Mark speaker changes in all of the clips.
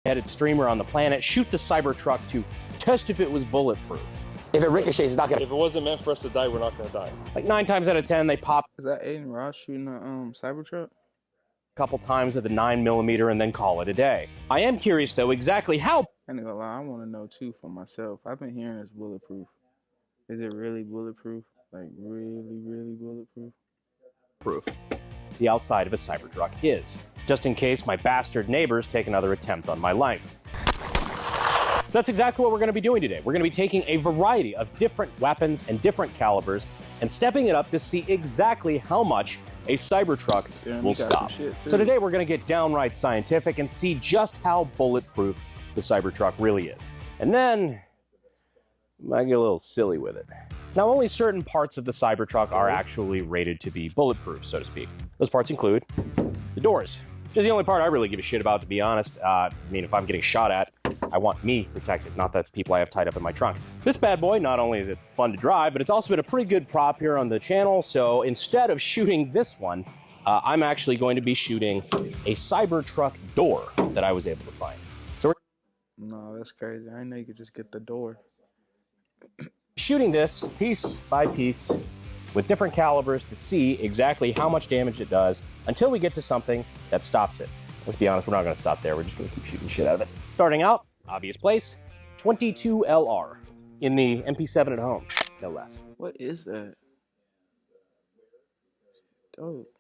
Speaker 1: headed streamer on the planet, shoot the Cybertruck to test if it was bulletproof.
Speaker 2: If it ricochets, it's not gonna.
Speaker 3: If it wasn't meant for us to die, we're not gonna die.
Speaker 1: Like 9 times out of 10, they pop
Speaker 4: Is that Aiden Ross shooting a Cybertruck?
Speaker 1: a couple times with a 9mm and then call it a day. I am curious though exactly how
Speaker 4: I ain't gonna lie, I want to know too for myself. I've been hearing it's bulletproof. Is it really bulletproof? Like really bulletproof?
Speaker 1: proof the outside of a Cybertruck is, just in case my bastard neighbors take another attempt on my life. So that's exactly what we're going to be doing today. We're going to be taking a variety of different weapons and different calibers and stepping it up to see exactly how much a Cybertruck will stop. So today we're going to get downright scientific and see just how bulletproof the Cybertruck really is. And then I might get a little silly with it. Now, only certain parts of the Cybertruck are actually rated to be bulletproof, so to speak. Those parts include the doors, which is the only part I really give a shit about, to be honest. I mean, if I'm getting shot at, I want me protected, not the people I have tied up in my trunk. This bad boy, not only is it fun to drive, but it's also been a pretty good prop here on the channel, so instead of shooting this one, I'm actually going to be shooting a Cybertruck door that I was able to find. So
Speaker 4: No, that's crazy. I know you could just get the door.
Speaker 1: shooting this piece by piece with different calibers to see exactly how much damage it does until we get to something that stops it. Let's be honest, we're not going to stop there. We're just going to keep shooting shit out of it. Starting out, obvious place, 22 LR in the MP7 at home, no less.
Speaker 4: What is that? Dope.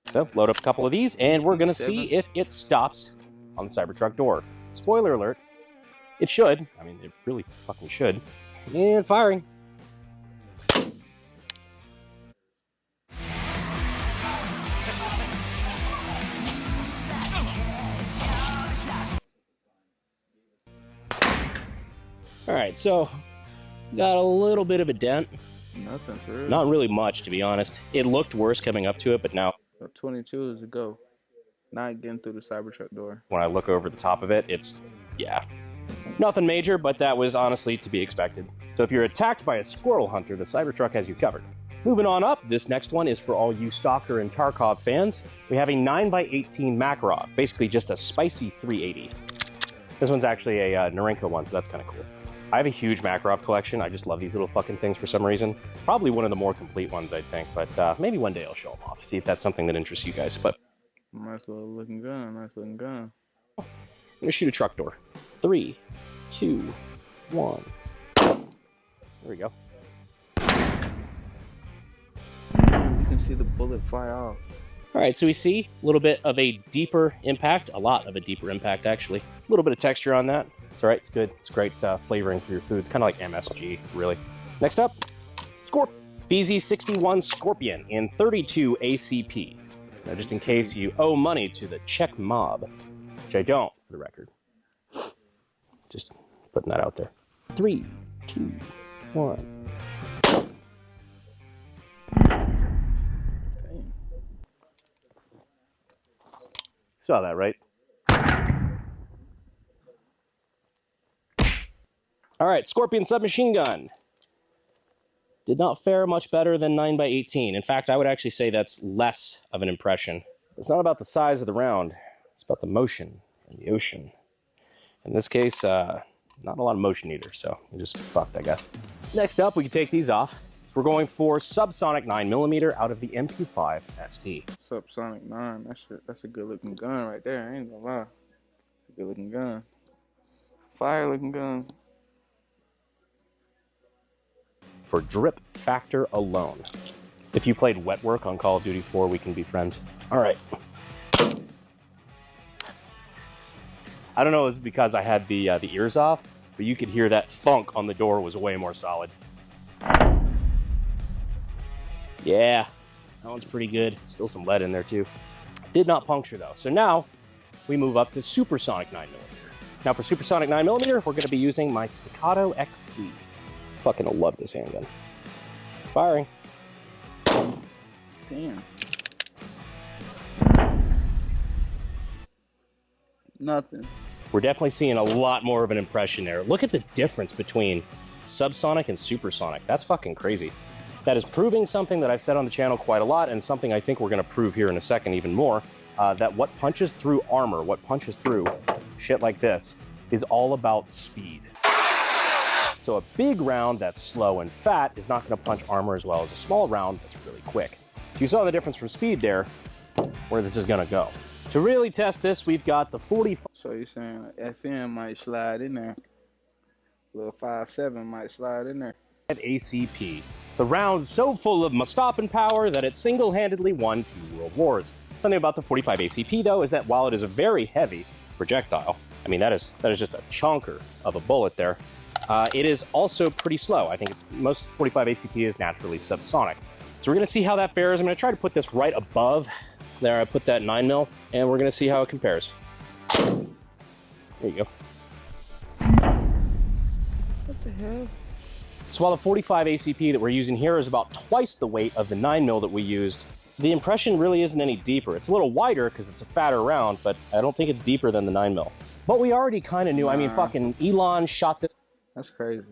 Speaker 1: So load up a couple of these and we're going to see if it stops on the Cybertruck door. Spoiler alert, it should. I mean, it really fucking should. And firing. All right, so got a little bit of a dent.
Speaker 4: Nothing for real.
Speaker 1: Not really much, to be honest. It looked worse coming up to it, but now
Speaker 4: 22 is a go. Not getting through the Cybertruck door.
Speaker 1: when I look over the top of it, it's, yeah. Nothing major, but that was honestly to be expected. So if you're attacked by a squirrel hunter, the Cybertruck has you covered. Moving on up, this next one is for all you Stalker and Tarkov fans. We have a 9x18 Makarov, basically just a spicy 380. This one's actually a Norinco one, so that's kind of cool. I have a huge Makarov collection. I just love these little fucking things for some reason. Probably one of the more complete ones, I think, but maybe one day I'll show them off, see if that's something that interests you guys. But
Speaker 4: Nice little looking gun. Nice looking gun.
Speaker 1: I'm gonna shoot a truck door. 3, 2, 1. There we go.
Speaker 4: You can see the bullet fly off.
Speaker 1: All right, so we see a little bit of a deeper impact, a lot of a deeper impact, actually. A little bit of texture on that. It's all right, it's good. It's great flavoring for your food. It's kind of like MSG, really. Next up, BZ61 Scorpion in 32 ACP. Now, just in case you owe money to the Czech mob, which I don't, for the record. Just putting that out there. 3, 2, 1.
Speaker 4: Damn.
Speaker 1: Saw that, right? All right, Scorpion submachine gun. Did not fare much better than 9x18. In fact, I would actually say that's less of an impression. It's not about the size of the round. It's about the motion and the ocean. In this case, not a lot of motion either, so we just fucked, I guess. Next up, we can take these off. We're going for subsonic 9mm out of the MP5 ST.
Speaker 4: Subsonic 9. That's a good looking gun right there. I ain't gonna lie. It's a good looking gun. Fire looking gun.
Speaker 1: For drip factor alone. If you played Wet Work on Call of Duty 4, we can be friends. All right. I don't know if it's because I had the ears off, but you could hear that thunk on the door was way more solid. Yeah, that one's pretty good. Still some lead in there too. Did not puncture though. So now we move up to supersonic 9mm. Now for supersonic 9mm, we're gonna be using my Staccato XC. Fucking love this handgun. Firing.
Speaker 4: Damn. Nothing.
Speaker 1: We're definitely seeing a lot more of an impression there. Look at the difference between subsonic and supersonic. That's fucking crazy. That is proving something that I've said on the channel quite a lot, and something I think we're going to prove here in a second even more, that what punches through armor, what punches through shit like this, is all about speed. So a big round that's slow and fat is not going to punch armor as well as a small round that's really quick. So you saw the difference from speed there, where this is going to go. To really test this, we've got the 45.
Speaker 4: So you're saying FM might slide in there. Little 5.7 might slide in there.
Speaker 1: ACP. The round so full of stopping power that it single-handedly won 2 world wars. Something about the 45 ACP, though, is that while it is a very heavy projectile, I mean, that is just a chunker of a bullet there, it is also pretty slow. I think most 45 ACP is naturally subsonic. So we're going to see how that fares. I'm going to try to put this right above there. I put that 9mm, and we're going to see how it compares. There you go.
Speaker 4: What the hell?
Speaker 1: So while the 45 ACP that we're using here is about twice the weight of the 9mm that we used, the impression really isn't any deeper. It's a little wider because it's a fatter round, but I don't think it's deeper than the 9mm. But we already kind of knew. I mean, fucking Elon shot
Speaker 4: That's crazy.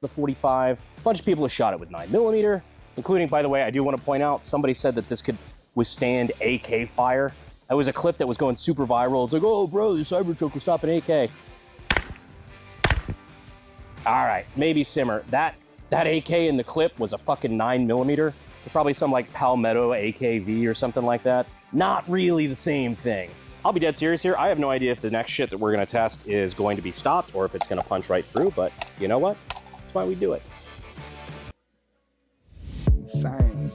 Speaker 1: The 45. A bunch of people have shot it with 9mm, including, by the way, I do want to point out, somebody said that this could withstand AK fire. That was a clip that was going super viral. It's like, oh, bro, the Cybertruck will stop an AK. All right, maybe simmer. That AK in the clip was a fucking 9mm. It's probably some like Palmetto AKV or something like that. Not really the same thing. I'll be dead serious here. I have no idea if the next shit that we're gonna test is going to be stopped or if it's gonna punch right through, but you know what? That's why we do it.
Speaker 4: Science.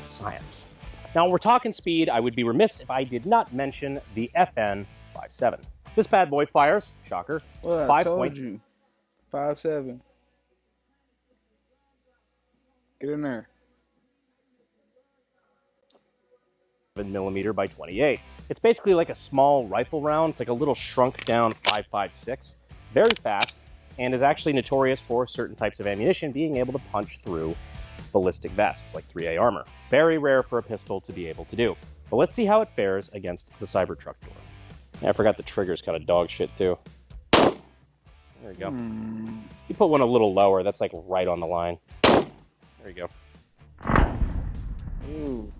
Speaker 1: Science. Now, when we're talking speed, I would be remiss if I did not mention the FN57. This bad boy fires, shocker,
Speaker 4: Well, I told you. 5.7. Get in there.
Speaker 1: 7mm by 28. It's basically like a small rifle round. It's like a little shrunk down 5.56. Very fast, and is actually notorious for certain types of ammunition being able to punch through ballistic vests, like 3A armor. Very rare for a pistol to be able to do. But let's see how it fares against the Cybertruck door. Yeah, I forgot the trigger's kind of dog shit too. There you go. You put one a little lower, that's like right on the line. There you go.
Speaker 4: Ooh.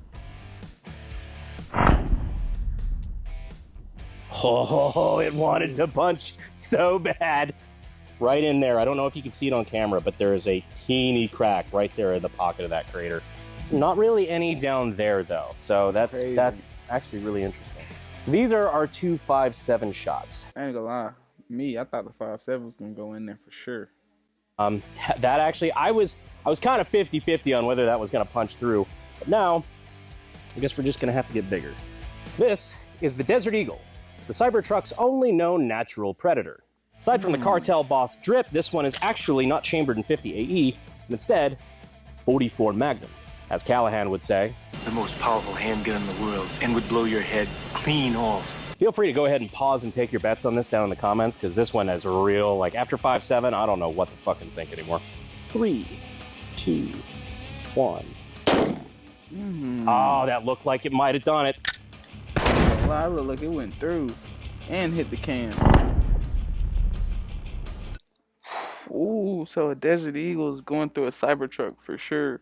Speaker 1: Oh, it wanted to punch so bad. Right in there. I don't know if you can see it on camera, but there is a teeny crack right there in the pocket of that crater. Not really any down there, though. So that's actually really interesting. So these are our 2.57 shots.
Speaker 4: I ain't gonna lie. I thought the 5.7 was gonna go in there for sure.
Speaker 1: That actually, I was kind of 50-50 on whether that was gonna punch through. But now, I guess we're just gonna have to get bigger. This is the Desert Eagle, the Cybertruck's only known natural predator. Aside from the cartel boss Drip, this one is actually not chambered in 50 AE, and instead 44 Magnum, as Callahan would say.
Speaker 2: The most powerful handgun in the world, and would blow your head clean off.
Speaker 1: Feel free to go ahead and pause and take your bets on this down in the comments, because this one is real, like after 5.7, I don't know what to fucking think anymore. 3, 2, 1. Oh, that looked like it might have done it.
Speaker 4: Well, it looked like it went through and hit the can. Ooh, so a Desert Eagle is going through a Cybertruck for sure.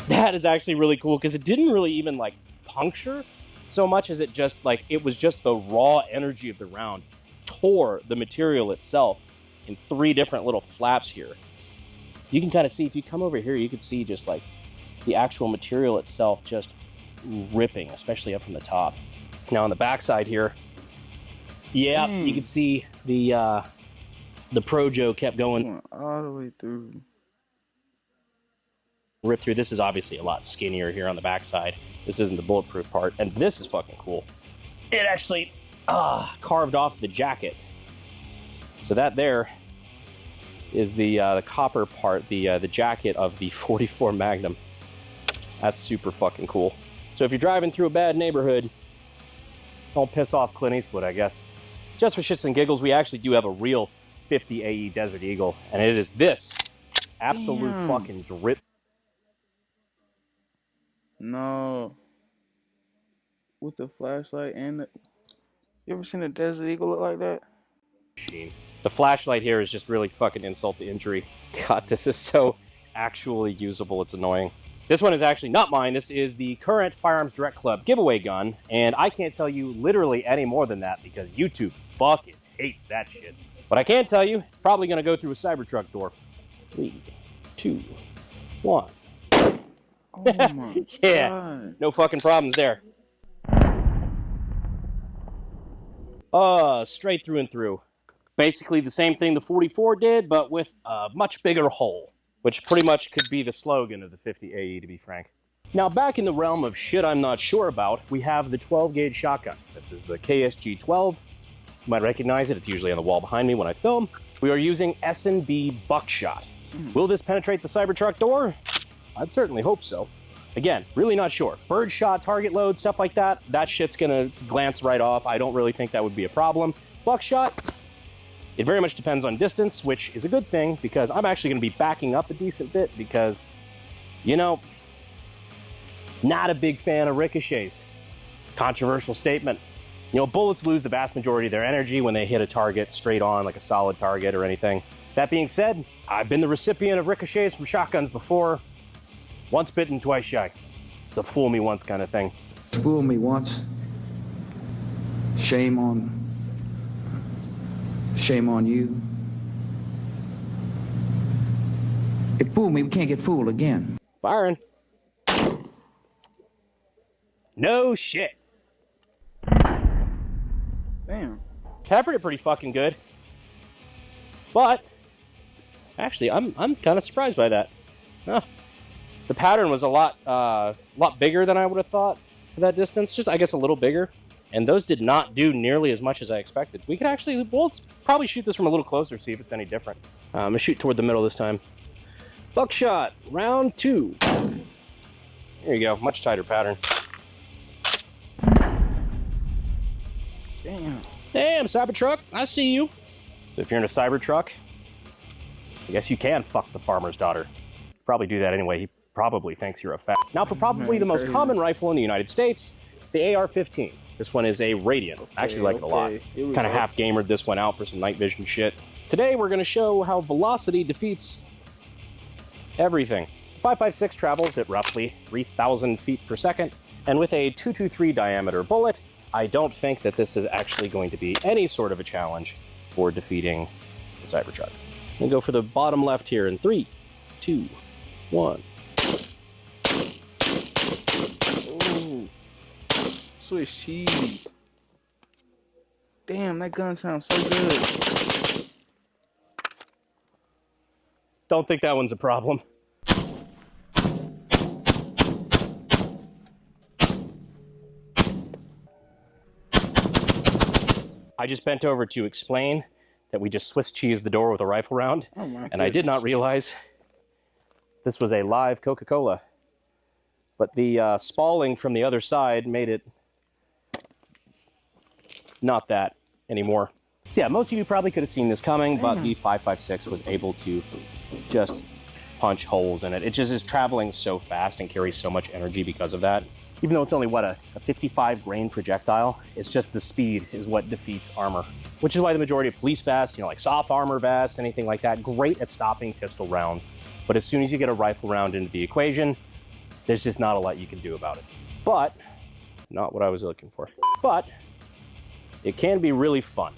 Speaker 1: That is actually really cool because it didn't really even like puncture so much as it just like, it was just the raw energy of the round tore the material itself in 3 different little flaps here. You can kind of see, if you come over here, you can see just like the actual material itself just ripping, especially up from the top. Now on the backside here, yeah, you can see the Projo kept going
Speaker 4: all the way through.
Speaker 1: Ripped through. This is obviously a lot skinnier here on the backside. This isn't the bulletproof part, and this is fucking cool. It actually carved off the jacket. So that there is the copper part, the jacket of the 44 Magnum. That's super fucking cool. So if you're driving through a bad neighborhood, don't piss off Clint Eastwood, I guess. Just for shits and giggles, we actually do have a real 50 AE Desert Eagle, and it is this absolute fucking drip.
Speaker 4: No. With the flashlight and the... You ever seen a Desert Eagle look like that?
Speaker 1: Machine. The flashlight here is just really fucking insult to injury. God, this is so actually usable. It's annoying. This one is actually not mine. This is the current Firearms Direct Club giveaway gun, and I can't tell you literally any more than that because YouTube fucking hates that shit. But I can tell you, it's probably going to go through a Cybertruck door. 3, 2, 1.
Speaker 4: Oh my
Speaker 1: Yeah,
Speaker 4: God.
Speaker 1: no fucking problems there. Straight through and through. Basically the same thing the 44 did, but with a much bigger hole, which pretty much could be the slogan of the 50 AE, to be frank. Now, back in the realm of shit I'm not sure about, we have the 12-gauge shotgun. This is the KSG-12. You might recognize it. It's usually on the wall behind me when I film. We are using S&B buckshot. Will this penetrate the Cybertruck door? I'd certainly hope so. Again, really not sure. Birdshot, target load, stuff like that, that shit's gonna glance right off. I don't really think that would be a problem. Buckshot, it very much depends on distance, which is a good thing because I'm actually gonna be backing up a decent bit because, you know, not a big fan of ricochets. Controversial statement. You know, bullets lose the vast majority of their energy when they hit a target straight on, like a solid target or anything. That being said, I've been the recipient of ricochets from shotguns before. Once bitten, twice shy. It's a fool me once kind of thing.
Speaker 5: Fool me once. Shame on you. It fooled me, we can't get fooled again.
Speaker 1: Firing. No shit.
Speaker 4: Damn.
Speaker 1: Peppered it pretty fucking good. But actually, I'm kind of surprised by that. Huh. The pattern was a lot bigger than I would have thought for that distance. Just, I guess, a little bigger. And those did not do nearly as much as I expected. We could actually, well, let's probably shoot this from a little closer, see if it's any different. I'm gonna shoot toward the middle this time. Buckshot, round 2. There you go, much tighter pattern. Damn, Cybertruck, I see you. So if you're in a Cybertruck, I guess you can fuck the farmer's daughter. Probably do that anyway. He probably thinks you're a fat. Now for probably the most common rifle in the United States, the AR-15. This one is a Radiant. I actually like it a lot. Kind of half gamered this one out for some night vision shit. Today we're going to show how velocity defeats everything. 5.56 travels at roughly 3,000 feet per second, and with a 223 diameter bullet, I don't think that this is actually going to be any sort of a challenge for defeating the Cybertruck. I'm going to go for the bottom left here in 3, 2, 1.
Speaker 4: Ooh. Swiss cheese. Damn, that gun sounds so good.
Speaker 1: Don't think that one's a problem. I just bent over to explain that we just Swiss cheesed the door with a rifle round, and I did not realize this was a live Coca-Cola. But the spalling from the other side made it not that anymore. So yeah, most of you probably could have seen this coming, but the 5.56 was able to just punch holes in it. It just is traveling so fast and carries so much energy because of that. Even though it's only, what, a 55 grain projectile, it's just the speed is what defeats armor. Which is why the majority of police vests, you know, like soft armor vests, anything like that, great at stopping pistol rounds. But as soon as you get a rifle round into the equation, there's just not a lot you can do about it. But, not what I was looking for. But, it can be really fun.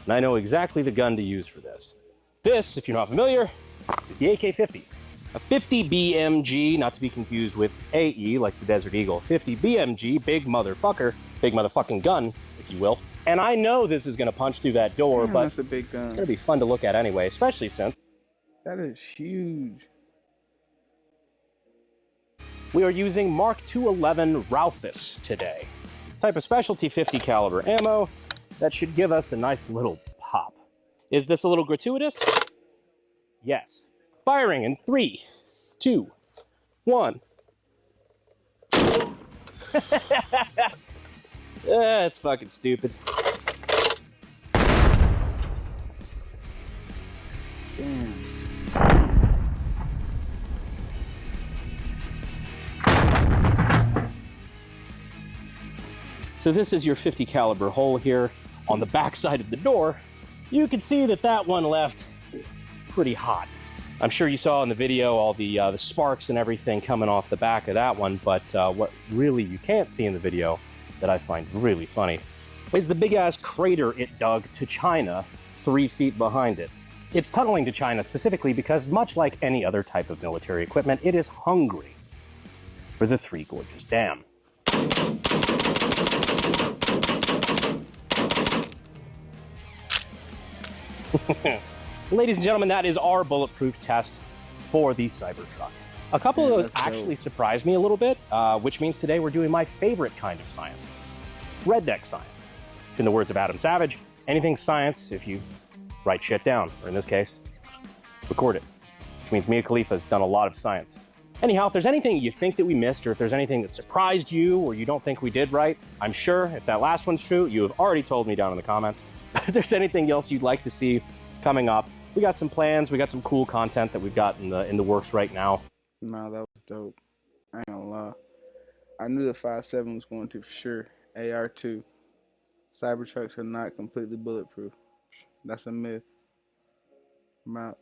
Speaker 1: And I know exactly the gun to use for this. This, if you're not familiar, is the AK-50. A 50 BMG, not to be confused with AE, like the Desert Eagle. 50 BMG, big motherfucker, big motherfucking gun, if you will. And I know this is gonna punch through that door, but
Speaker 4: that's a big gun.
Speaker 1: It's gonna be fun to look at anyway, especially since
Speaker 4: that is huge.
Speaker 1: We are using Mark II-11 Raufous today. Type of specialty 50 caliber ammo that should give us a nice little pop. Is this a little gratuitous? Yes. Firing in 3, 2, 1. That's fucking stupid.
Speaker 4: Damn.
Speaker 1: So this is your 50 caliber hole here on the back side of the door. You can see that that one left pretty hot. I'm sure you saw in the video all the sparks and everything coming off the back of that one, but what really you can't see in the video that I find really funny is the big-ass crater it dug to China 3 feet behind it. It's tunneling to China specifically because, much like any other type of military equipment, it is hungry for the Three Gorges Dam. Ladies and gentlemen, that is our bulletproof test for the Cybertruck. A couple of those actually surprised me a little bit, which means today we're doing my favorite kind of science, redneck science. In the words of Adam Savage, anything science if you write shit down, or in this case, record it, which means Mia Khalifa's done a lot of science. Anyhow, if there's anything you think that we missed, or if there's anything that surprised you, or you don't think we did right, I'm sure if that last one's true, you have already told me down in the comments. But if there's anything else you'd like to see coming up, we got some plans, we got some cool content that we've got in the works right now.
Speaker 4: Nah, that was dope. I ain't gonna lie. I knew the 5.7 was going to for sure. AR2. Cybertrucks are not completely bulletproof. That's a myth. I'm out.